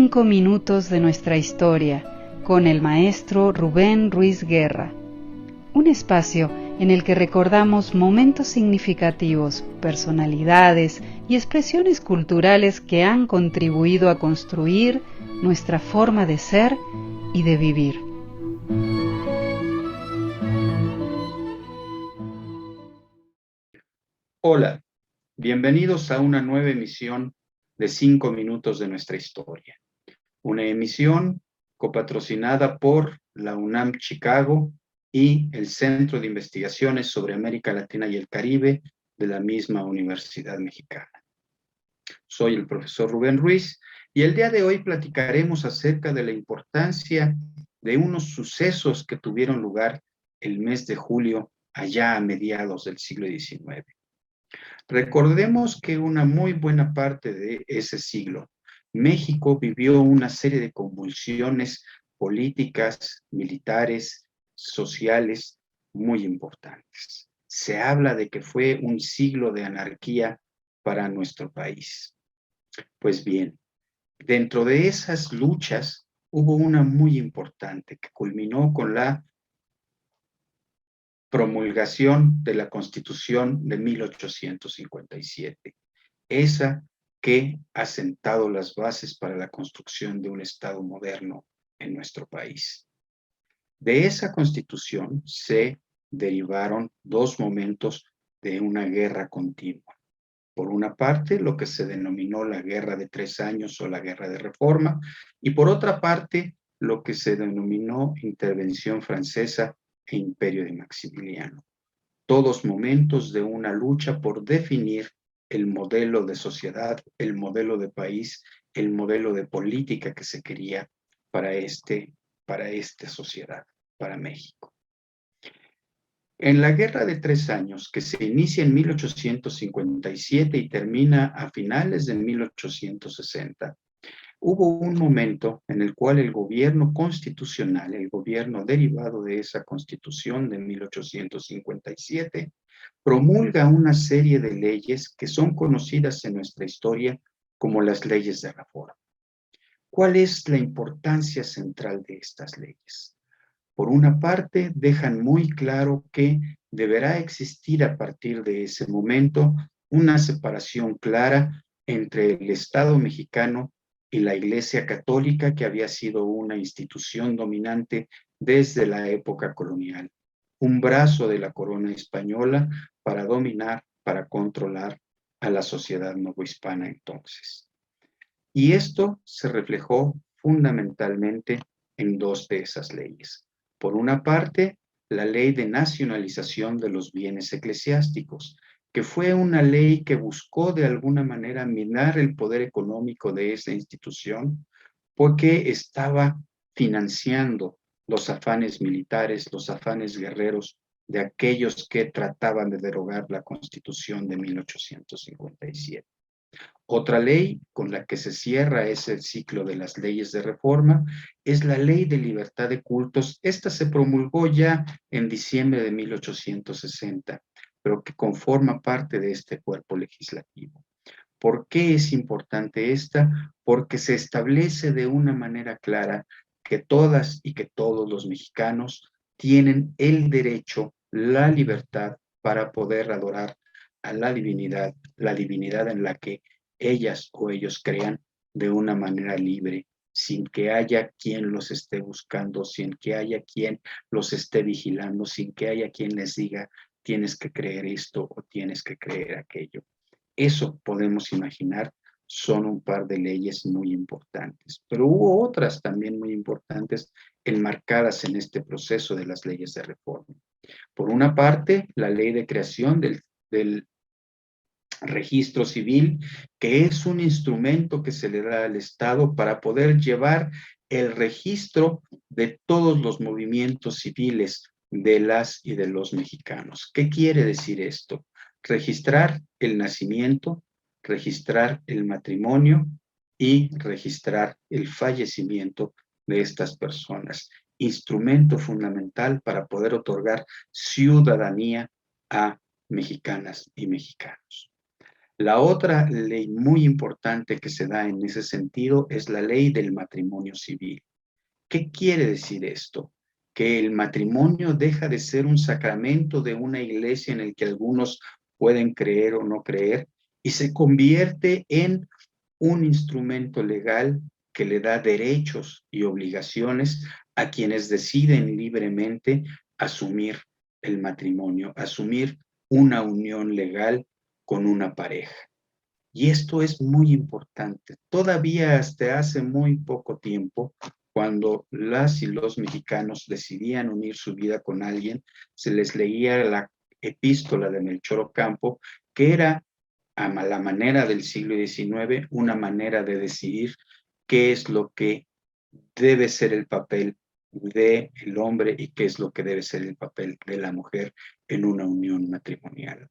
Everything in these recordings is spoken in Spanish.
5 minutos de nuestra historia con el maestro Rubén Ruiz Guerra. Un espacio en el que recordamos momentos significativos, personalidades y expresiones culturales que han contribuido a construir nuestra forma de ser y de vivir. Hola, bienvenidos a una nueva emisión de 5 minutos de nuestra historia. Una emisión copatrocinada por la UNAM Chicago y el Centro de Investigaciones sobre América Latina y el Caribe de la misma Universidad Mexicana. Soy el profesor Rubén Ruiz y el día de hoy platicaremos acerca de la importancia de unos sucesos que tuvieron lugar el mes de julio allá a mediados del siglo XIX. Recordemos que una muy buena parte de ese siglo, México vivió una serie de convulsiones políticas, militares, sociales muy importantes. Se habla de que fue un siglo de anarquía para nuestro país. Pues bien, dentro de esas luchas hubo una muy importante que culminó con la promulgación de la Constitución de 1857, esa que ha sentado las bases para la construcción de un Estado moderno en nuestro país. De esa Constitución se derivaron dos momentos de una guerra continua. Por una parte, lo que se denominó la Guerra de 3 años o la Guerra de Reforma, y por otra parte, lo que se denominó Intervención Francesa e Imperio de Maximiliano. Todos momentos de una lucha por definir el modelo de sociedad, el modelo de país, el modelo de política que se quería para esta sociedad, para México. En la Guerra de 3 años, que se inicia en 1857 y termina a finales de 1860, hubo un momento en el cual el gobierno constitucional, el gobierno derivado de esa Constitución de 1857, promulga una serie de leyes que son conocidas en nuestra historia como las leyes de reforma. ¿Cuál es la importancia central de estas leyes? Por una parte, dejan muy claro que deberá existir a partir de ese momento una separación clara entre el Estado mexicano y la Iglesia Católica, que había sido una institución dominante desde la época colonial, un brazo de la corona española para dominar, para controlar a la sociedad novohispana entonces. Y esto se reflejó fundamentalmente en dos de esas leyes. Por una parte, la ley de nacionalización de los bienes eclesiásticos, que fue una ley que buscó de alguna manera minar el poder económico de esa institución, porque estaba financiando los afanes militares, los afanes guerreros de aquellos que trataban de derogar la Constitución de 1857. Otra ley con la que se cierra ese ciclo de las leyes de reforma es la Ley de Libertad de Cultos. Esta se promulgó ya en diciembre de 1860, pero que conforma parte de este cuerpo legislativo. ¿Por qué es importante esta? Porque se establece de una manera clara que todas y que todos los mexicanos tienen el derecho, la libertad para poder adorar a la divinidad en la que ellas o ellos crean de una manera libre, sin que haya quien los esté buscando, sin que haya quien los esté vigilando, sin que haya quien les diga tienes que creer esto o tienes que creer aquello. Eso podemos imaginar, son un par de leyes muy importantes, pero hubo otras también muy importantes enmarcadas en este proceso de las leyes de reforma. Por una parte, la ley de creación del registro civil, que es un instrumento que se le da al Estado para poder llevar el registro de todos los movimientos civiles de las y de los mexicanos. ¿Qué quiere decir esto? Registrar el nacimiento, registrar el matrimonio y registrar el fallecimiento de estas personas. Instrumento fundamental para poder otorgar ciudadanía a mexicanas y mexicanos. La otra ley muy importante que se da en ese sentido es la ley del matrimonio civil. ¿Qué quiere decir esto? Que el matrimonio deja de ser un sacramento de una iglesia en el que algunos pueden creer o no creer y se convierte en un instrumento legal que le da derechos y obligaciones a quienes deciden libremente asumir el matrimonio, asumir una unión legal con una pareja. Y esto es muy importante. Todavía hasta hace muy poco tiempo, cuando las y los mexicanos decidían unir su vida con alguien, se les leía la epístola de Melchor Ocampo, que era a la manera del siglo XIX, una manera de decidir qué es lo que debe ser el papel del hombre y qué es lo que debe ser el papel de la mujer en una unión matrimonial.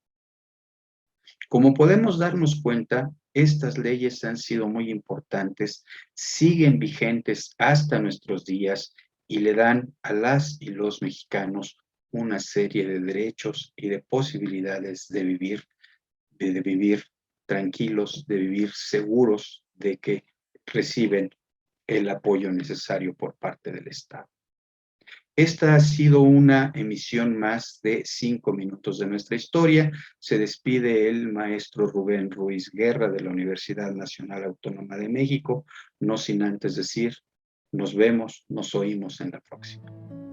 Como podemos darnos cuenta, estas leyes han sido muy importantes, siguen vigentes hasta nuestros días y le dan a las y los mexicanos una serie de derechos y de posibilidades de vivir tranquilos, de vivir seguros de que reciben el apoyo necesario por parte del Estado. Esta ha sido una emisión más de 5 minutos de nuestra historia. Se despide el maestro Rubén Ruiz Guerra de la Universidad Nacional Autónoma de México, no sin antes decir, nos vemos, nos oímos en la próxima.